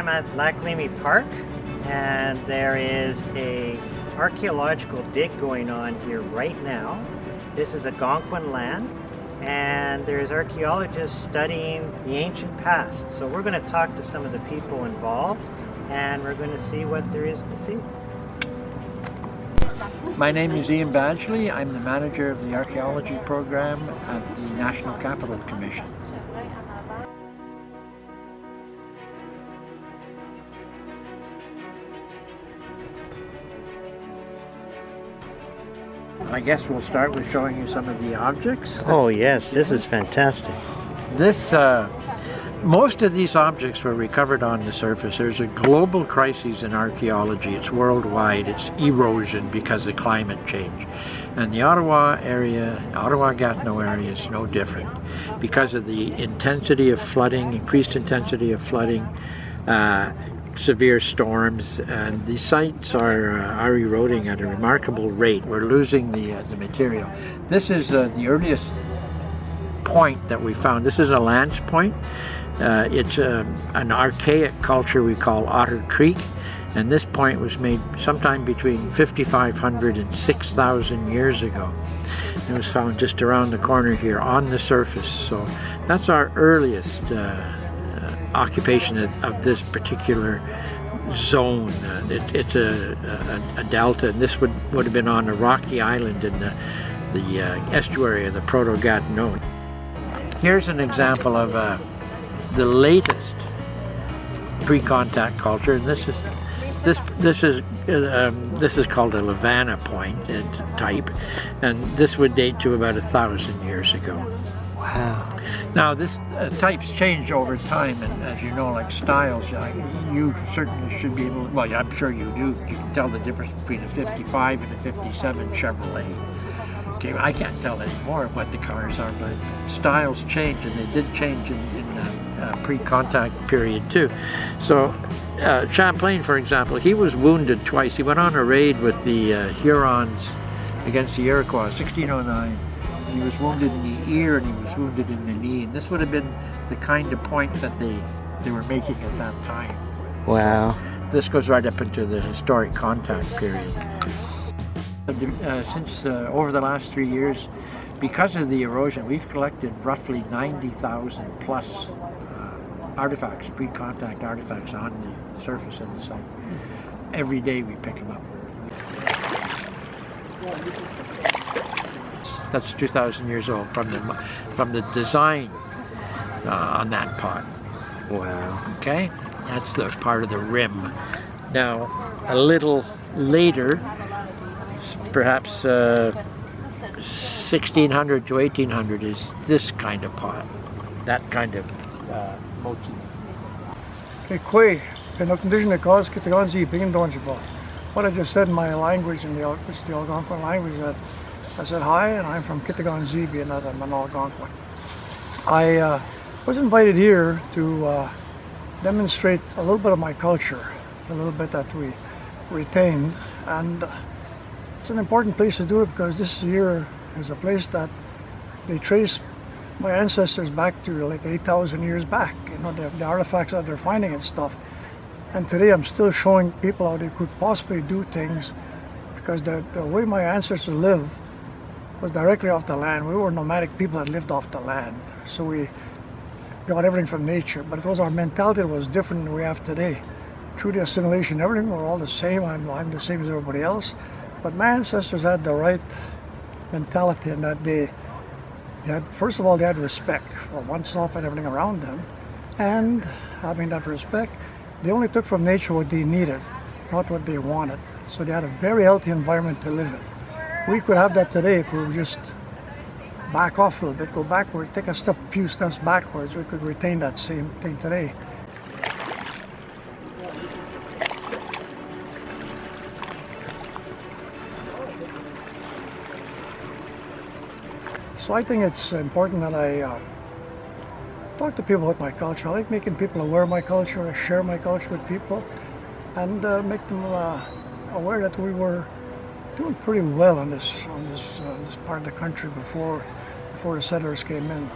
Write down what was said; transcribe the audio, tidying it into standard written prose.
I'm at Leamy Lake Park, and there is a archaeological dig going on here right now. This is Algonquin land, and there's archaeologists studying the ancient past. So we're going to talk to some of the people involved, and we're going to see what there is to see. My name is Ian Badgley. I'm the manager of the archaeology program at the National Capital Commission. I guess we'll start with showing you some of the objects. Oh yes, this is fantastic. Most of these objects were recovered on the surface. There's a global crisis in archaeology. It's worldwide. It's erosion because of climate change. And the Ottawa Gatineau area is no different because of the intensity of flooding, increased intensity of flooding, severe storms, and the sites are eroding at a remarkable rate. We're losing the material. This is the earliest point that we found. This is a lance point. It's an archaic culture we call Otter Creek, and this point was made sometime between 5,500 and 6,000 years ago. It was found just around the corner here on the surface. So that's our earliest occupation of this particular zone. It's a delta, and this would have been on a rocky island in the estuary of the Proto-Gatineau. Here's an example of the latest pre-contact culture, and this is called a Lavana point type, and this would date to about 1,000 years ago. Wow. Now this types change over time, and as you know, like styles, you certainly should be able, well, I'm sure you do, you can tell the difference between a 55 and a 57 Chevrolet. Okay, I can't tell anymore what the cars are, but styles change, and they did change in pre-contact period too. So Champlain, for example, he was wounded twice. He went on a raid with the Hurons against the Iroquois, 1609. He was wounded in the ear and he was wounded in the knee, and this would have been the kind of point that they were making at that time. Wow. So this goes right up into the historic contact period. Since over the last 3 years, because of the erosion, we've collected roughly 90,000 plus artifacts, pre-contact artifacts on the surface of the site. Every day we pick them up. That's 2,000 years old from the design on that pot. Wow. Okay, that's the part of the rim. Now, a little later, perhaps 1600 to 1800, is this kind of pot, that kind of motif. Kwe, Pinock condition cause Kitaganzi pingin donjiba. What I just said in my language, in the Algonquin language, that I said hi, and I'm from Kitaganzi, being that I'm an Algonquin. I was invited here to demonstrate a little bit of my culture, a little bit that we retained, and it's an important place to do it because this here is a place that they trace my ancestors back to like 8,000 years back. You know, the artifacts that they're finding and stuff. And today I'm still showing people how they could possibly do things, because the way my ancestors lived was directly off the land. We were nomadic people that lived off the land. So we got everything from nature, but it was our mentality that was different than we have today. Through the assimilation, everything, we're all the same. I'm the same as everybody else. But my ancestors had the right mentality in that they had, first of all, they had respect for oneself and everything around them. And having that respect, they only took from nature what they needed, not what they wanted. So they had a very healthy environment to live in. We could have that today if we would just back off a little bit, go backward, take a few steps backwards. We could retain that same thing today. So I think it's important that I talk to people about my culture. I like making people aware of my culture. I share my culture with people and make them aware that we were doing pretty well on this part of the country before the settlers came in.